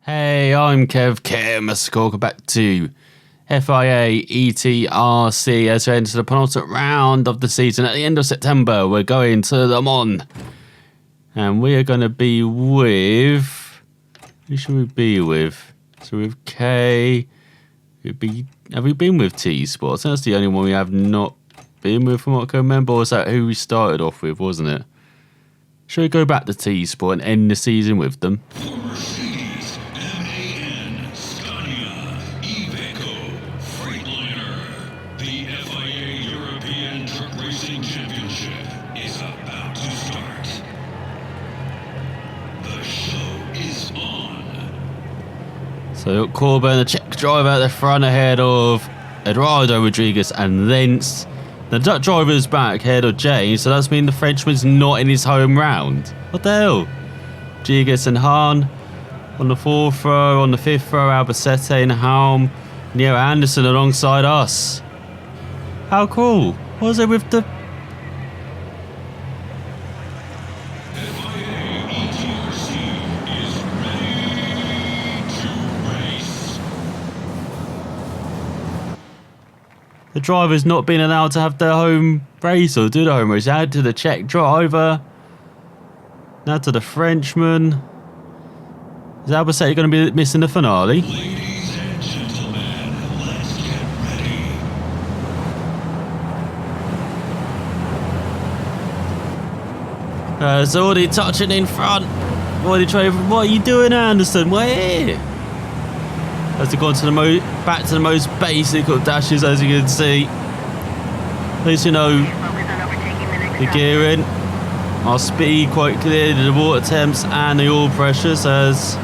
Hey, I'm Kev. Welcome back to FIA ETRC as we enter the penultimate round of the season. At the end of September, we're going to Le Mans. And we are going to be with... Who should we be with? So with K... Have we been with T Sports? That's the only one we have not been with from what I can remember. Or was that who we started off with, wasn't it? Should we go back to T Sport and end the season with them? So Corbin, the Czech driver at the front ahead of Eduardo Rodriguez, and Lentz. The Dutch driver's back ahead of James, so that's mean the Frenchman's not in his home round. What the hell? Rodriguez and Hahn on the fourth row, on the fifth row, Albacete and Helm, Neo Anderson alongside us. How cool. What was it with the... The driver's not been allowed to have their home race or do the home race. Out to the Czech driver. Now to the Frenchman. Is Albacete going to be missing the finale? Ladies and gentlemen, let's get ready. It's already touching in front. What are you doing, Anderson? We're here. As they've gone to the back to the most basic of dashes, as you can see. At least you know the gearing, our speed quite clearly, the water temps and the oil pressures. As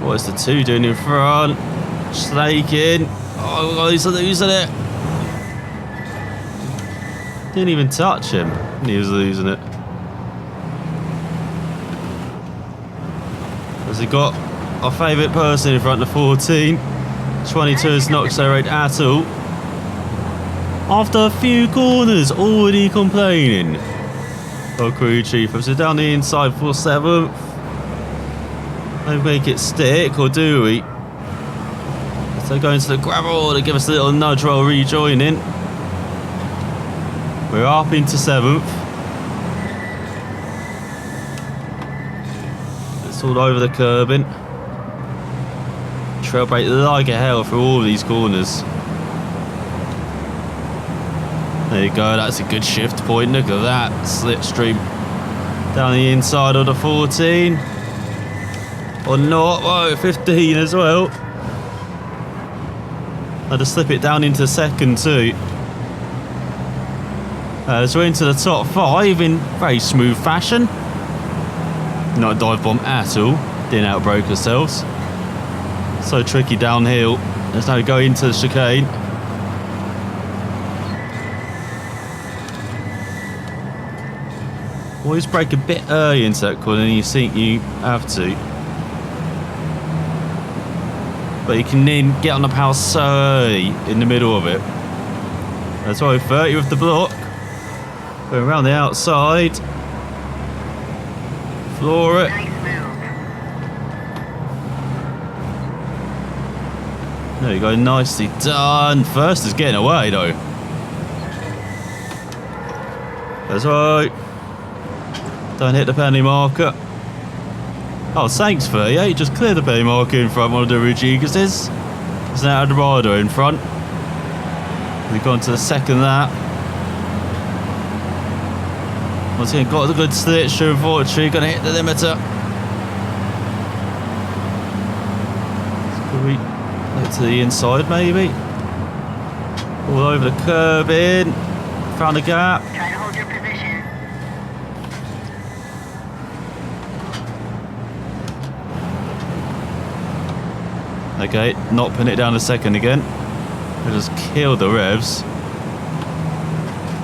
what is the two doing in front? Slaking. Oh, he's losing it. Didn't even touch him. He was losing it. As he got our favourite person in front of 14. 22 has not accelerated at all. After a few corners, already complaining. Our crew chief. So down the inside for 7th. Don't make it stick, or do we? So going to the gravel to give us a little nudge while rejoining. We're up into 7th. It's all over the curbing. Trail brake like a hell through all these corners. There you go, that's a good shift point. Look at that slipstream down the inside of the 14. Or not, whoa, 15 as well. I'll just slip it down into second too. So we're into the top 5 in very smooth fashion. Not a dive bomb at all. Didn't outbreak ourselves. So tricky downhill. There's no go into the chicane. Always brake a bit early into that corner and you think you have to. But you can then get on the power so early in the middle of it. That's why 30 with the block. Going around the outside. Floor it. There you go, nicely done. First is getting away though. That's right. Don't hit the penalty marker. Oh, thanks 38. Just clear the penalty marker in front. One of the Rodriguez's. There's now Eduardo in front. We've gone to the second lap. Once again, got the good slitch through unfortunately. Gonna hit the limiter. To the inside maybe. All over the curb in. Found a gap. Try to hold your position. Okay, not putting it down a second again. I just killed the revs.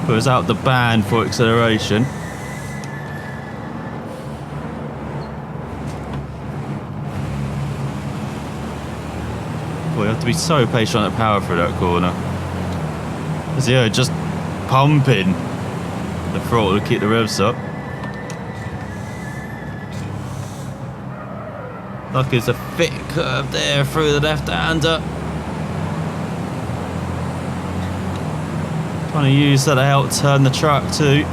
But it was out the band for acceleration. We have to be so patient at power through that corner. As yeah, just pumping the throttle to keep the revs up. Like it's a thick curve there through the left-hander. Trying to use that to help turn the truck too.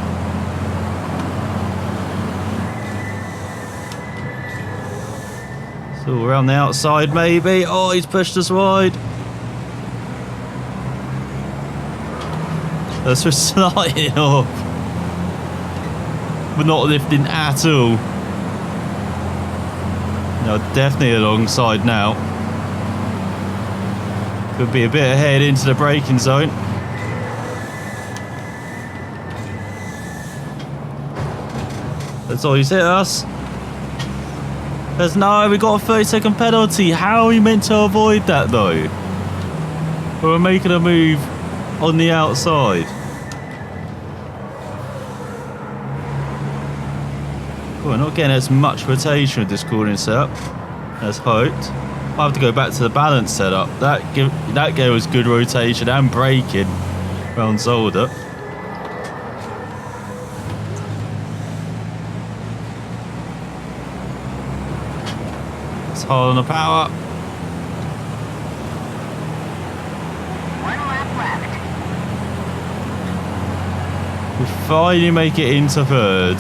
So around the outside maybe. Oh, he's pushed us wide. That's just sliding off. We're not lifting at all. No, definitely alongside now. Could be a bit ahead into the braking zone. That's all he's hit us. There's no, we got a 30-second penalty. How are we meant to avoid that though? We're making a move on the outside. We're not getting as much rotation with this cooling setup as hoped. I'll have to go back to the balance setup. That gave us good rotation and braking around Zolder. It's hard on the power. 1 lap left. We finally make it into third.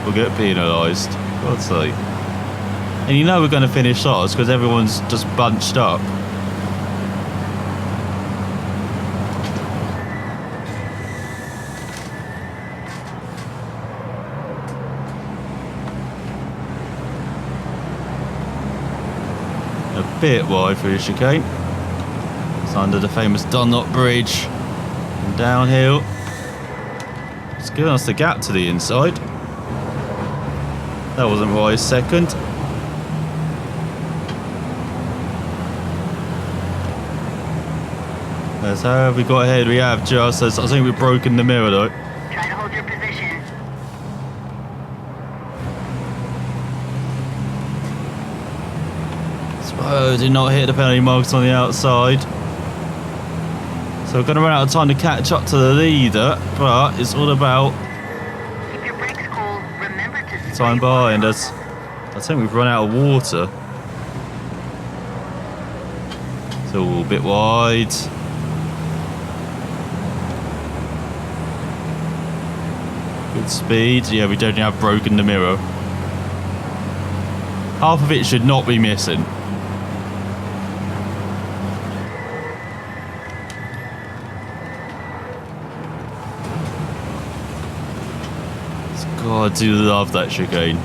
We'll get penalised. God's sake. And you know we're going to finish last because everyone's just bunched up. A bit wide through the chicane. It's under the famous Dunlop Bridge. And downhill. It's giving us the gap to the inside. That wasn't wise. Second. That's how have we got ahead? We have just. I think we've broken the mirror though. Try to hold your position. Suppose did not hit the penalty marks on the outside. So we're going to run out of time to catch up to the leader, but it's all about Keep your brakes cool. Remember to time behind us. I think we've run out of water. It's all a bit wide. Good speed. Yeah, we don't have broken the mirror. Half of it should not be missing. God, I do love that chicane.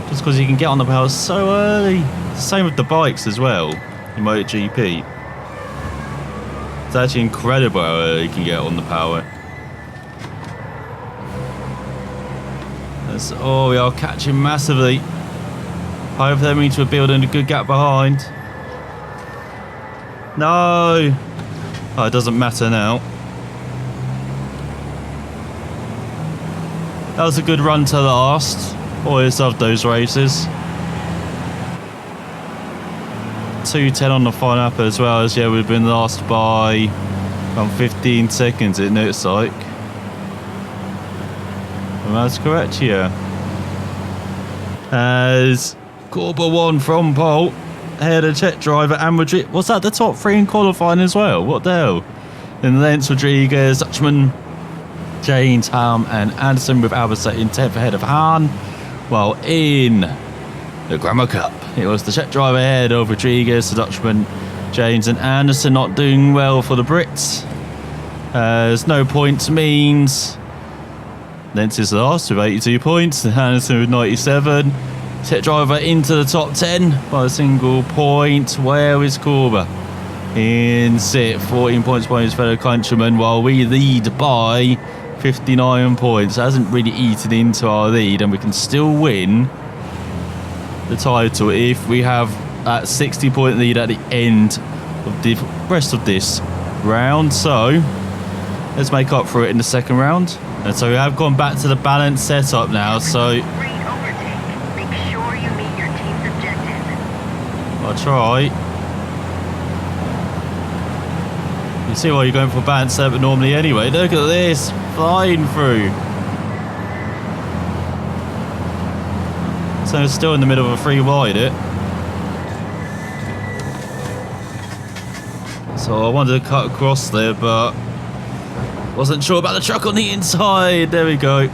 Just because you can get on the power so early. Same with the bikes as well in MotoGP. It's actually incredible how early you can get on the power. Oh, we are catching massively. Hope that means we're building a good gap behind. No! Oh, it doesn't matter now. That was a good run to last. Always love those races. 2:10 on the final lap as well as yeah, we've been last by around 15 seconds, it looks like. And that's correct, yeah. As Corba won from pole, ahead of Czech driver and Madrid. Was that the top three in qualifying as well? What the hell? In Lance Rodriguez, Dutchman, James, Ham and Anderson with Albert in 10th ahead of Hahn. While in the Grammar Cup, it was the Czech driver ahead of Rodriguez, the Dutchman, James and Anderson not doing well for the Brits. As no points means Lentz is last with 82 points, and Anderson with 97. Czech driver into the top 10 by a single point. Where is Corba? In 6th, 14 points by his fellow countryman, while we lead by 59 points. It hasn't really eaten into our lead, and we can still win the title if we have that 60-point lead at the end of the rest of this round. So let's make up for it in the second round. And so we have gone back to the balance setup now. So Great overtake. Make sure you meet your team's objective. I'll try. You see why you're going for balance setup normally anyway. Look at this, flying through. So it's still in the middle of a free wide it. So I wanted to cut across there, but wasn't sure about the truck on the inside. There we go.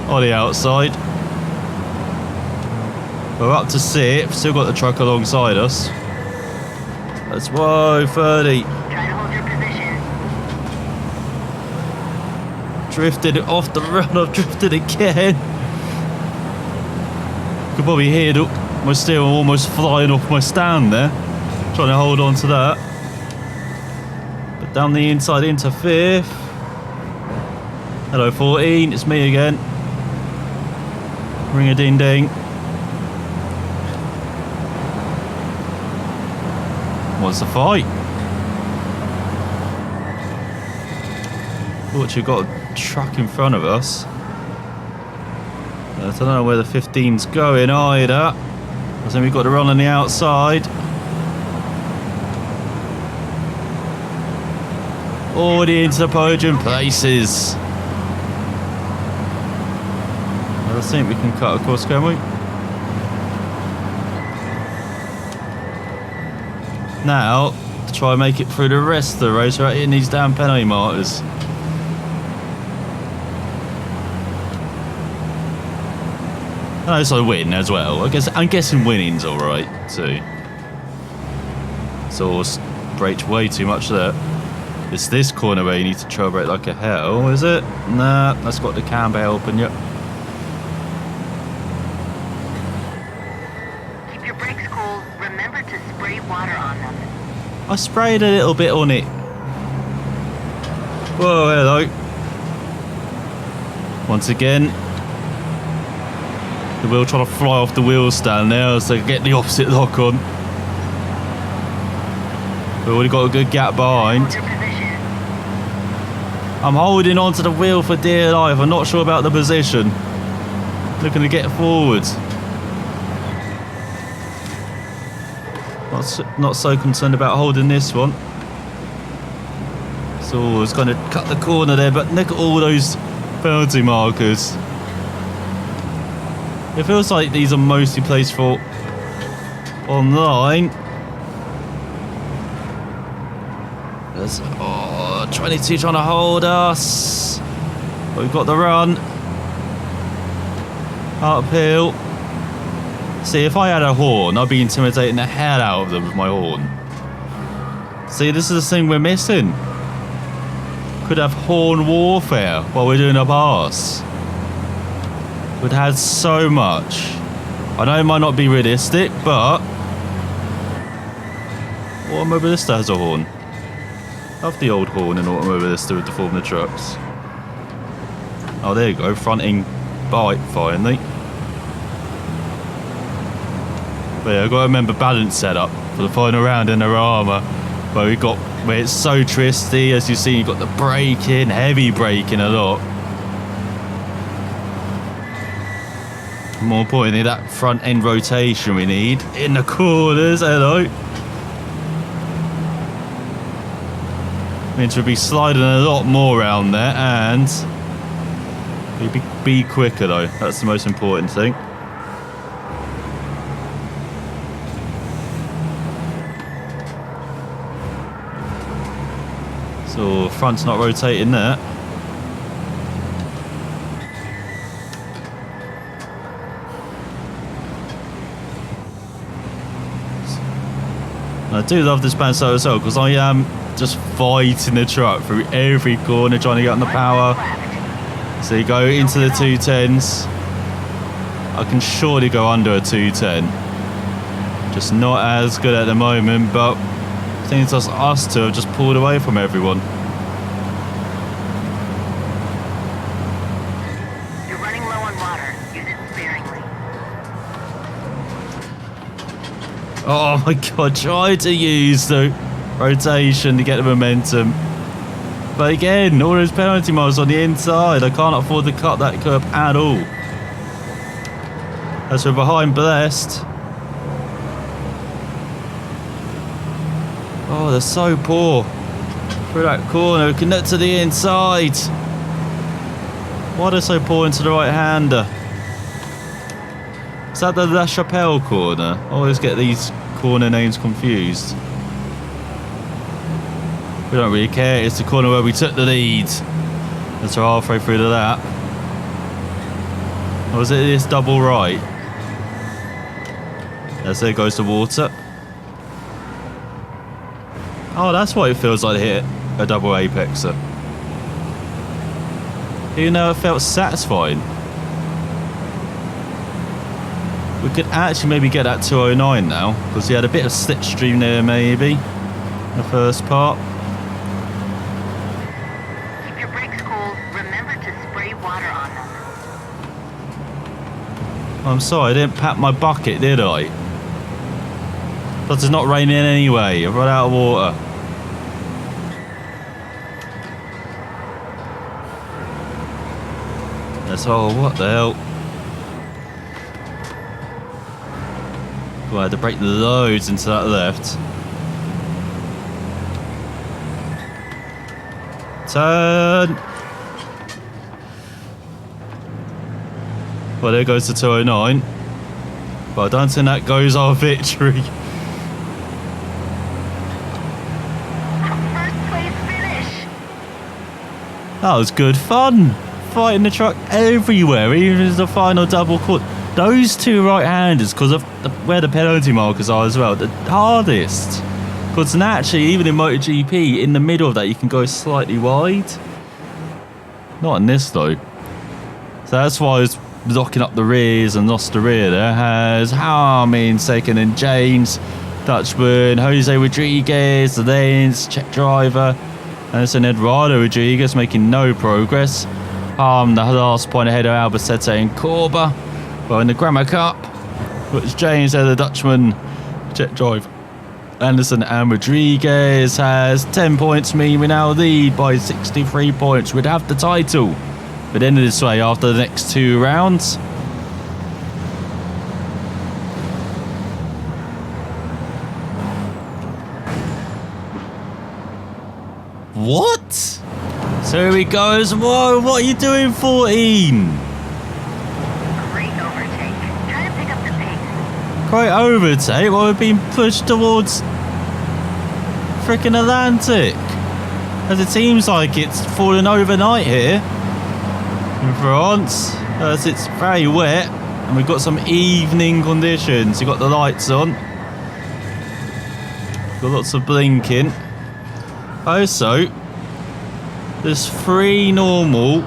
On the outside. We're up to 6th. Still got the truck alongside us. That's whoa, 30. Try to hold your position. Drifted off the run. I've drifted again. You can probably hear my steering almost flying off my stand there. Trying to hold on to that. But down the inside into 5th. Hello 14, it's me again. Ring a ding ding. What's the fight? Thought you got a truck in front of us. I don't know where the 15's going either. I think we've got to run on the outside. Already into the podium places. I think we can cut across, can we? Now, to try and make it through the rest of the race, right in these damn penalty markers. Oh, so win as well. I'm guessing winning's alright too. So braked way too much there. It's this corner where you need to trail brake like a hell, is it? Nah, that's got the camber helping you. Keep your brakes cool. Remember to spray water on them. I sprayed a little bit on it. Whoa, hello. Once again, the wheel trying to fly off the wheel stand there so I get the opposite lock on. We've already got a good gap behind. Hold your position. I'm holding onto the wheel for dear life. I'm not sure about the position. Looking to get forward. Not so concerned about holding this one. So I was going to cut the corner there, but look at all those penalty markers. It feels like these are mostly placed for online. There's 22 trying to hold us. But we've got the run. Uphill. See, if I had a horn, I'd be intimidating the hell out of them with my horn. See, this is the thing we're missing. Could have horn warfare while we're doing a pass. Would have so much. I know it might not be realistic, but Automobilista has a horn. Love the old horn in Automobilista with the Formula trucks. Oh, there you go, fronting bite finally. But yeah, I've got to remember balance setup for the final round in the Rama, where it's so twisty. As you see, you've got the braking, heavy braking a lot. More importantly, that front end rotation we need in the corners. Hello. Means we'll be sliding a lot more around there, and we'll be quicker though. That's the most important thing. So front's not rotating there. I do love this band so as well because I am just fighting the truck through every corner trying to get on the power. So you go into the 210s. I can surely go under a 210. Just not as good at the moment, but I think it's just us two have just pulled away from everyone. You're running low on water. Use it sparingly. Oh my god, try to use the rotation to get the momentum. But again, all those penalty marks on the inside. I can't afford to cut that curb at all. As we're behind Blessed. Oh, they're so poor. Through that corner, connect to the inside. Why are they so poor into the right-hander? Is that the La Chapelle corner? I always get these corner names confused. We don't really care. It's the corner where we took the lead. That's halfway through to that. Or was it this double right? Yes, there goes the water. Oh, that's what it feels like to hit a double apexer. Even though it felt satisfying. We could actually maybe get that 209 now, because he had a bit of slipstream there maybe in the first part. Keep your brakes cool. Remember to spray water on them. I'm sorry, I didn't pat my bucket, did I? Plus it's not raining anyway, I've run out of water. That's all, what the hell? I had to brake loads into that left. Turn! Well, there goes the 209. But I don't think that goes our victory. First place finish. That was good fun. Fighting the truck everywhere, even as the final double cut. Those two right-handers, because of where the penalty markers are as well, the hardest. Because naturally, even in MotoGP, in the middle of that, you can go slightly wide. Not in this, though. So that's why I was locking up the rears and lost the rear there. Has Harmin second and James, Dutchman, Jose Rodriguez, the lanes, Czech driver. And it's an Eduardo Rodriguez making no progress. The last point ahead of Albacete and Corba. Well, in the Grammar Cup, it's James there, the Dutchman, Czech driver. Anderson and Rodriguez has 10 points, meaning we now lead by 63 points. We'd have the title. But end of this way after the next 2 rounds. What? So here he goes. Whoa, what are you doing, 14? Great overtake. Try to pick up the pace. Great overtake? Well, we're being pushed towards frickin' Atlantic. As it seems like it's fallen overnight here in France. As it's very wet and we've got some evening conditions. You've got the lights on. Got lots of blinking. Also, there's 3 normal.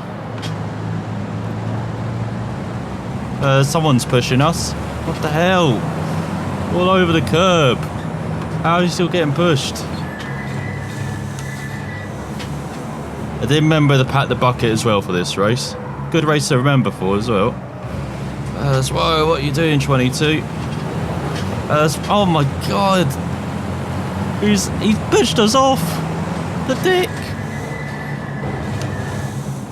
Someone's pushing us. What the hell? All over the curb. How are you still getting pushed? I did remember to pat the bucket as well for this race. Good race to remember for as well. Whoa, what are you doing, 22? Oh my god. He's pushed us off. The dick.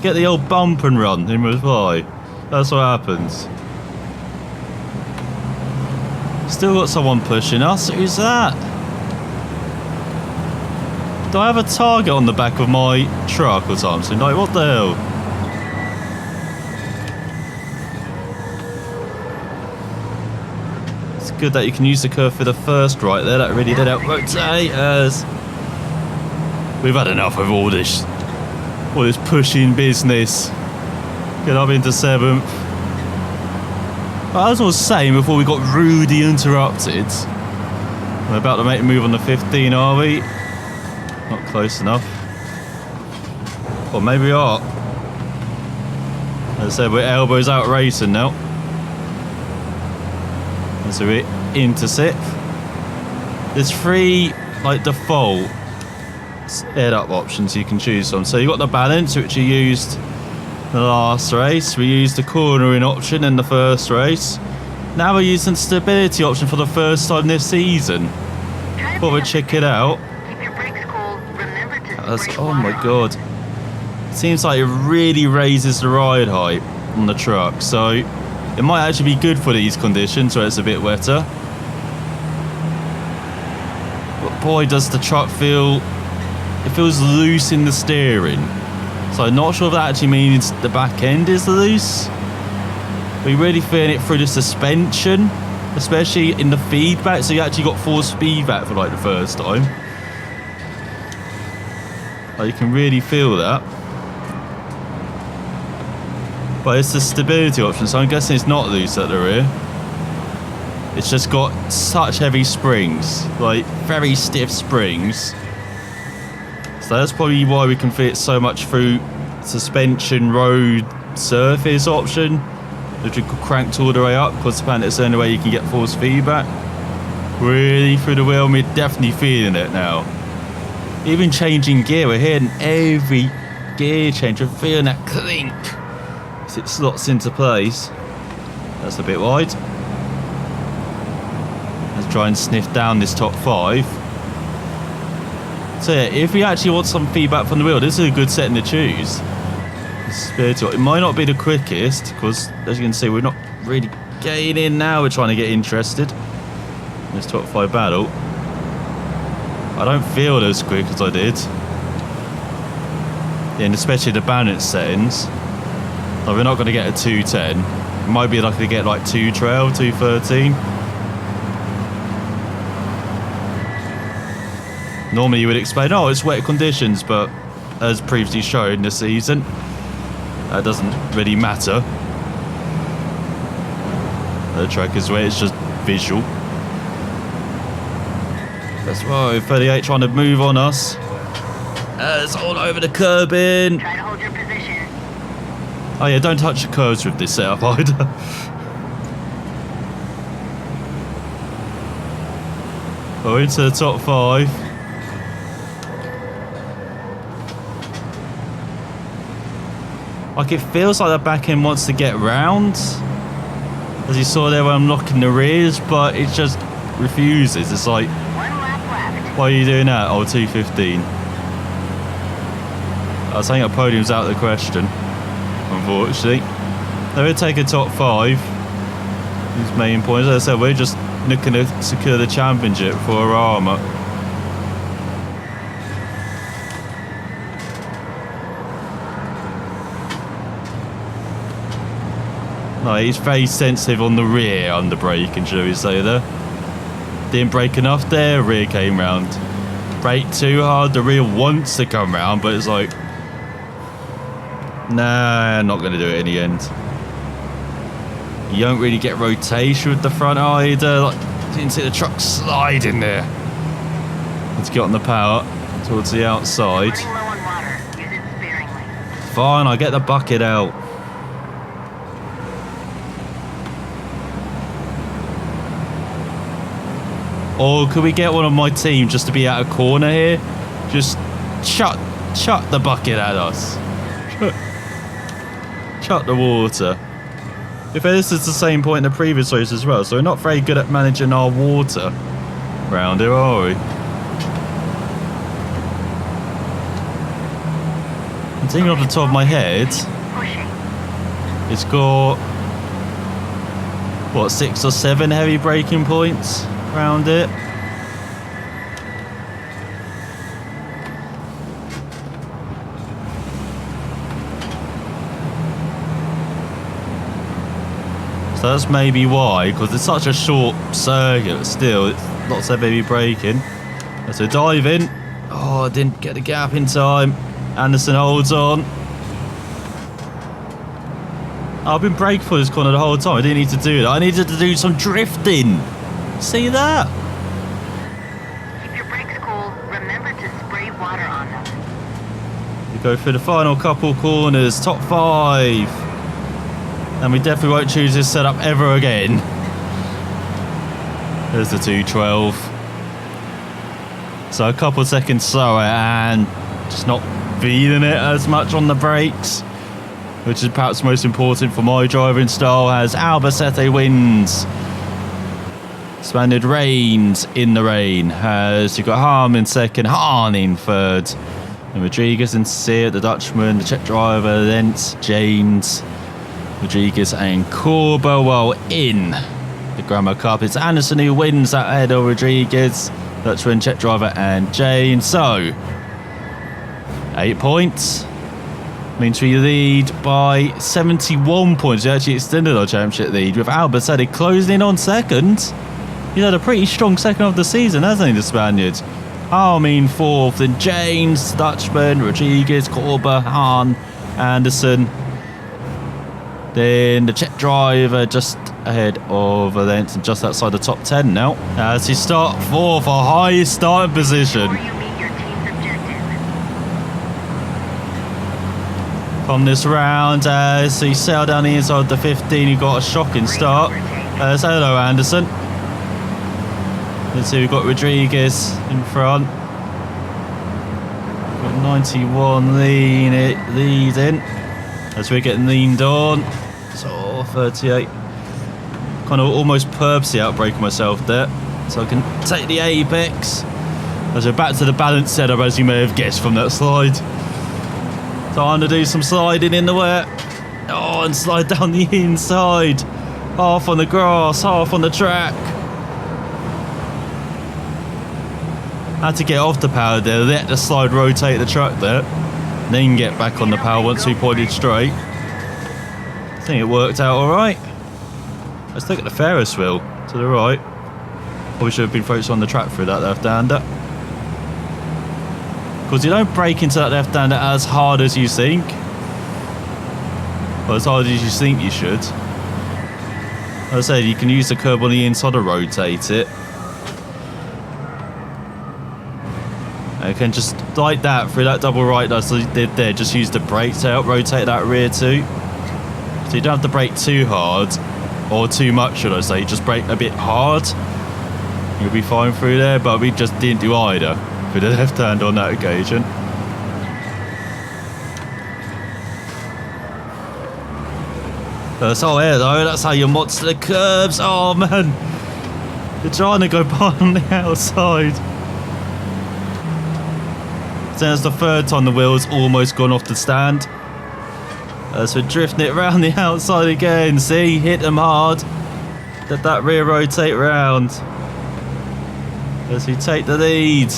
Get the old bump and run in reply. That's what happens. Still got someone pushing us. Who's that? Do I have a target on the back of my truck or something? Like, what the hell? It's good that you can use the curve for the first right there. That really did help rotate us. We've had enough of all this pushing business. Get up into 7th. But as I was saying before we got rudely interrupted, we're about to make a move on the 15, are we? Not close enough. Or maybe we are. As I said, we're elbows out racing now. And so we're into 6th. There's 3 like default head up options you can choose from. So you've got the balance, which you used the last race. We used the cornering option in the first race. Now we're using stability option for the first time this season. Thought we'd check it out. Keep your brakes cool. Remember to spray Oh my water. god. Seems like it really raises the ride height on the truck. So it might actually be good for these conditions where it's a bit wetter. But boy, does the truck feel... It feels loose in the steering. So I'm not sure if that actually means the back end is loose. We're really feeling it through the suspension, especially in the feedback. So you actually got force feedback for like the first time. Like, you can really feel that. But it's the stability option, so I'm guessing it's not loose at the rear. It's just got such heavy springs, like very stiff springs. So that's probably why we can fit so much through suspension road surface option, which we cranked all the way up, because apparently it's the only way you can get force feedback. Really through the wheel, we're definitely feeling it now. Even changing gear, we're hearing every gear change, we're feeling that clink as it slots into place. That's a bit wide. Let's try and sniff down this top 5. So yeah, if we actually want some feedback from the wheel, this is a good setting to choose. It might not be the quickest, because as you can see, we're not really gaining now. We're trying to get interested in this top 5 battle. I don't feel as quick as I did. And especially the balance settings. Like, we're not going to get a 210. It might be like to get like 212, 213. Normally you would explain, oh, it's wet conditions, but as previously shown this season, that doesn't really matter. The track is wet, it's just visual. That's right, 38 trying to move on us. It's all over the curbing. Try to hold your position. Oh yeah, don't touch the curves with this setup either. We're into the top 5. Like, it feels like the back end wants to get round, as you saw there when I'm locking the rears, but it just refuses. It's like, 1 lap left. why are you doing that? Oh, 215. I was saying a podium's out of the question, unfortunately. They would take a top 5. These main points. As I said, we're just looking to secure the championship for our armour. No, he's very sensitive on the rear under braking, shall we say there. Didn't brake enough there, rear came round. Brake too hard, the rear wants to come round, but it's like, nah, not going to do it in the end. You don't really get rotation with the front either. Like, didn't see the truck slide in there. Let's get on the power towards the outside. Running low on water. Use it sparingly. Fine, I'll get the bucket out. Or could we get one of my team just to be out of corner here? Just chuck the bucket at us. Chuck the water. If this is the same point in the previous race as well, so we're not very good at managing our water around here, are we? I'm thinking off the top of my head, Pushing. it's got, what, 6 or 7 heavy braking points around it. So that's maybe why, because it's such a short circuit, but still, it's lots of heavy braking. So dive in. Oh, I didn't get the gap in time. Anderson holds on. I've been braking for this corner the whole time. I didn't need to do that. I needed to do some drifting. See that? Keep your brakes cool. Remember to spray water on them. We go through the final couple corners, top 5. And we definitely won't choose this setup ever again. There's the 212. So a couple of seconds slower and just not feeling it as much on the brakes, which is perhaps most important for my driving style, as Albacete wins. Spaniard reigns in the rain, as you've got Harm in second, Hahn in third, and Rodriguez and Sear, the Dutchman, the Czech driver, Lentz, James, Rodriguez and Corbowell in the Grammar Cup. It's Anderson who wins that ahead of Rodriguez, Dutchman, Czech driver and James. So 8 points. Means we lead by 71 points. We actually extended our championship lead with Albacete closing in on second. He's had a pretty strong second of the season, hasn't he, the Spaniard? Armin fourth, then James, Dutchman, Rodriguez, Korber, Hahn, Anderson. Then the Czech driver just ahead of Valence and just outside the top 10 now. As he start fourth, our highest starting position. Before you meet your team's objective. From this round, as he sailed down the inside of the 15, he got a shocking start. So hello, Anderson. Let's see, we've got Rodriguez in front. Got 91 leading as we're getting leaned on. So 38. Kind of almost purposely outbraking myself there, so I can take the apex. As we're back to the balance setup, as you may have guessed from that slide. Time to do some sliding in the wet. Oh, and slide down the inside. Half on the grass, half on the track. Had to get off the power there, let the slide rotate the truck there, then get back on the power once we pointed straight. I think it worked out alright. Let's look at the Ferris wheel to the right. Probably should have been focused on the track through that left-hander. Because you don't break into that left-hander as hard as you think. Or as hard as you think you should. As I said, you can use the curb on the inside to rotate it. And you can just, like that, through that double right that's what you did there, just use the brake to help rotate that rear too. So you don't have to brake too hard. Or too much, should I say. Just brake a bit hard. You'll be fine through there, but we just didn't do either with the left hand on that occasion. That's all here though, that's how you monster the curves. Oh man, you're trying to go by on the outside. So that's the third time the wheel's almost gone off the stand. As we're drifting it around the outside again. See, hit them hard. Let that rear rotate round. As we take the lead.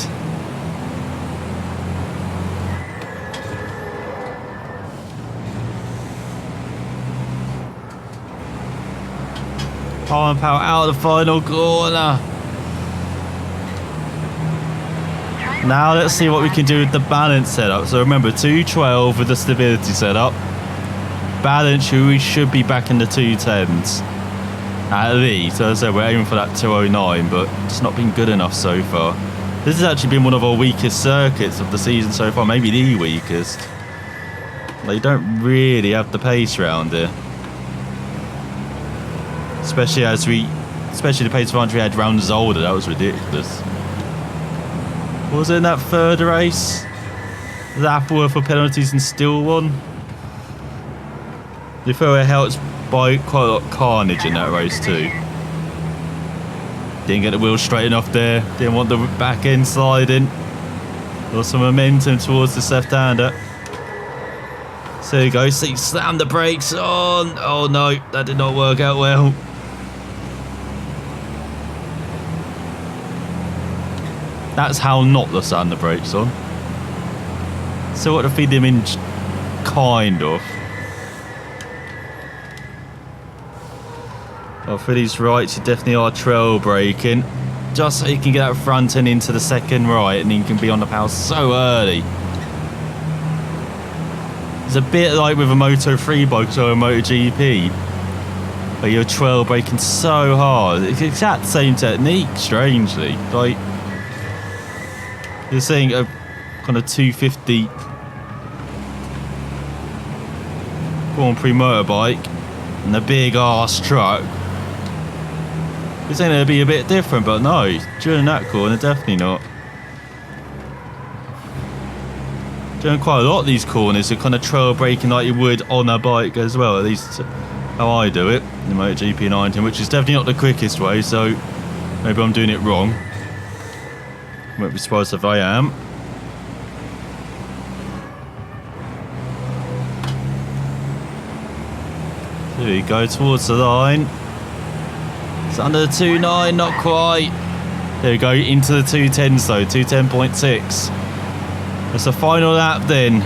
Power and power out of the final corner. Now let's see what we can do with the balance setup. So remember, 212 with the stability setup. Balance, we should be back in the 210s. At least, as I said, we're aiming for that 209, but it's not been good enough so far. This has actually been one of our weakest circuits of the season so far, maybe the weakest. They don't really have the pace around here. Especially the pace advantage we had round Zolder, that was ridiculous. What was it in that third race? Lapworth for penalties and still won. They feel it helped by quite a lot of carnage in that race too. Didn't get the wheel straight enough there. Didn't want the back end sliding. Lost some momentum towards the left-hander. So there you go. See, slam the brakes on. Oh no, that did not work out well. That's how not to slam the brakes on. So what to feed them in, kind of. Well, for these rights, you definitely are trail braking, just so you can get out front and into the second right, and then you can be on the power so early. It's a bit like with a Moto 3 bike or a MotoGP, where you're trail braking so hard. It's the exact same technique, strangely. Like, you're seeing a kind of 250 Grand Prix motorbike and a big ass truck. You're saying it'd be a bit different, but no, during that corner, definitely not. During quite a lot of these corners, you're kind of trail braking like you would on a bike as well, at least how I do it in the MotoGP 19, which is definitely not the quickest way, so maybe I'm doing it wrong. Won't be surprised if I am. There we go, towards the line. It's under the 2.9, not quite. There we go, into the 210s though, 210.6. That's the final lap then.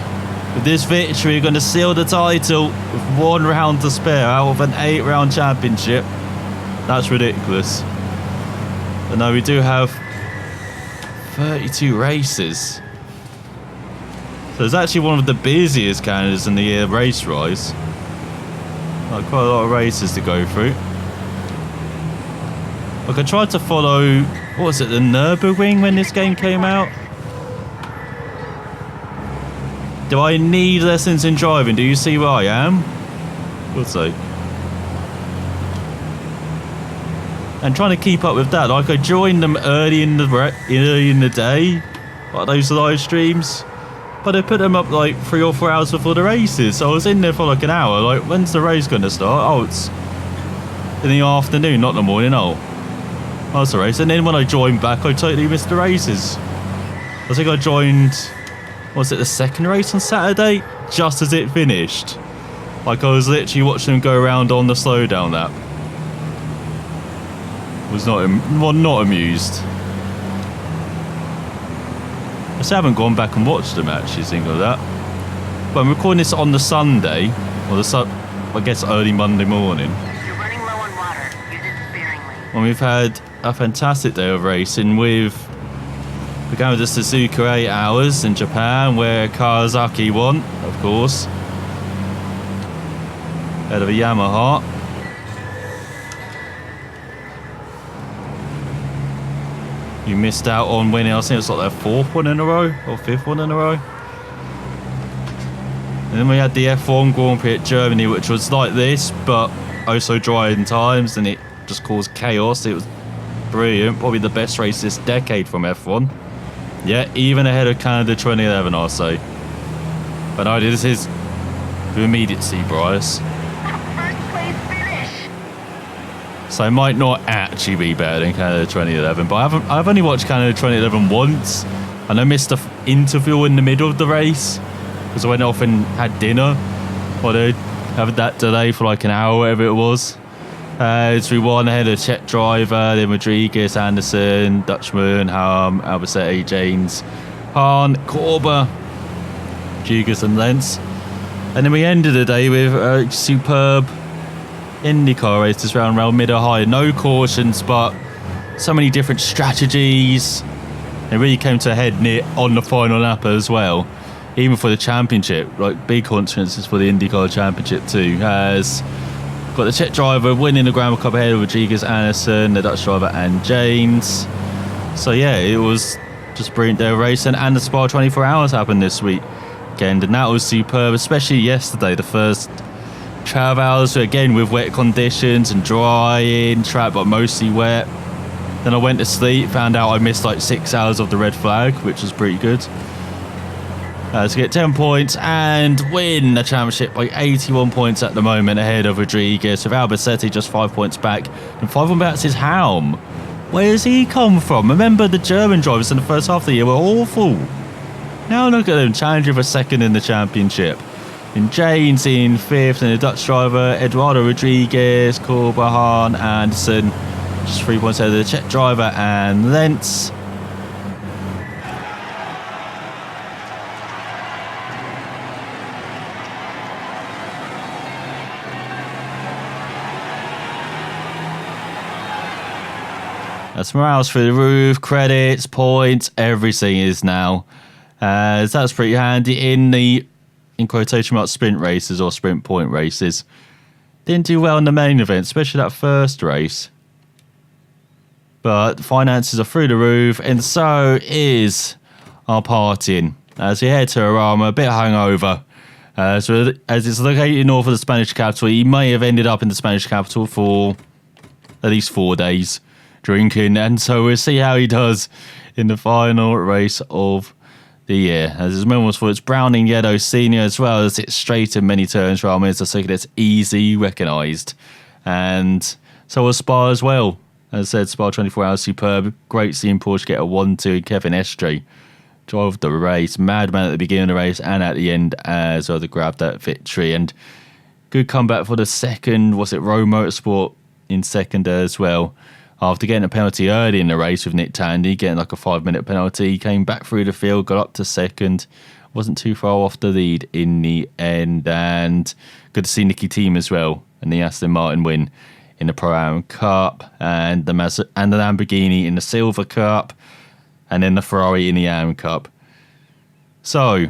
With this victory, we're going to seal the title with 1 round to spare out of an 8-round championship. That's ridiculous. But no, we do have 32 races. So it's actually one of the busiest calendars in the year race-wise. Like quite a lot of races to go through. Like I tried to follow, what was it, the Nürburgring when this game came out? Do I need lessons in driving? Do you see where I am? We'll see. And trying to keep up with that, like I joined them early in the day, like those live streams, but I put them up like 3 or 4 hours before the races. So I was in there for like an hour. Like, when's the race going to start? Oh, it's in the afternoon, not the morning. Oh, that's the race. And then when I joined back, I totally missed the races. I think I joined, was it the second race on Saturday? Just as it finished. Like I was literally watching them go around on the slowdown lap. Was not amused. I still haven't gone back and watched the matches, things like that. But I'm recording this on the Sunday, or I guess early Monday morning. You're running low on water. Use it sparingly. And we've had a fantastic day of racing. We've began with the Suzuka 8 hours in Japan, where Kawasaki won, of course. Head of a Yamaha. You missed out on winning, I think it's like their 4th one in a row, or 5th one in a row. And then we had the F1 Grand Prix at Germany, which was like this, but also dry in times, and it just caused chaos. It was brilliant, probably the best race this decade from F1. Yeah, even ahead of Canada 2011, I'll say. But no, this is the immediacy, Bryce. First place finish. So it might not actually be better than Canada 2011, but I've only watched Canada 2011 once, and I missed an interval in the middle of the race because I went off and had dinner. Well, I had that delay for like an hour, whatever it was. So we won ahead of Czech driver, then Rodriguez, Anderson, Dutchman, Albacete, James, Hahn, Korber, Rodriguez and Lentz. And then we ended the day with a superb IndyCar races round mid-high. No cautions, but so many different strategies. It really came to a head near on the final lap as well. Even for the championship, like big consequences for the IndyCar championship too. As got the Czech driver winning the Grand Cup ahead of Rodriguez, Anderson, the Dutch driver and James. So yeah, it was just brilliant day of racing, and the Spa 24 hours happened this weekend, and that was superb, especially yesterday, the first 12 hours, again with wet conditions and drying track, but mostly wet. Then I went to sleep, found out I missed like 6 hours of the red flag, which was pretty good. To get 10 points and win the championship by 81 points at the moment ahead of Rodriguez, with Albacete just 5 points back, and 5 points back is Helm. Where does he come from? Remember, the German drivers in the first half of the year were awful. Now look at them, challenging for second in the championship. And James in 5th, and the Dutch driver Eduardo Rodriguez, Korber, Anderson, just 3 points ahead of the Czech driver and Lentz. That's morale's through the roof, credits, points, everything is now. So that's pretty handy in the, in quotation marks, sprint races or sprint point races. Didn't do well in the main event, especially that first race. But finances are through the roof, and so is our partying. As we head to Arama, a bit hungover. So as it's located north of the Spanish capital, he may have ended up in the Spanish capital for at least 4 days drinking, and so we'll see how he does in the final race of the year. As his moment was for its Browning Yellow Senior, as well as its straight and many turns rather than a circuit that's easy recognised. And so was Spa as well. As I said, Spa 24 hours superb. Great seeing Porsche get a 1-2. Kevin Estre drove the race. Madman at the beginning of the race and at the end as well to grab that victory. And good comeback for the second, was it Rowe Motorsport in second as well. After getting a penalty early in the race with Nick Tandy, getting like a 5-minute penalty, he came back through the field, got up to second, wasn't too far off the lead in the end, and good to see Nicky Team as well and the Aston Martin win in the Pro-Am Cup, and the Lamborghini in the Silver Cup, and then the Ferrari in the Am Cup. So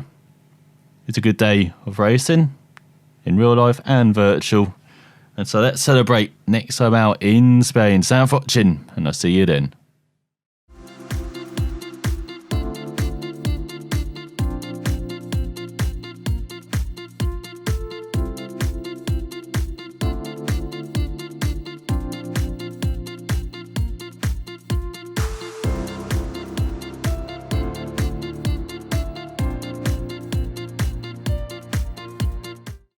it's a good day of racing in real life and virtual, and so let's celebrate next time out in Spain. Thanks for watching, and I'll see you then.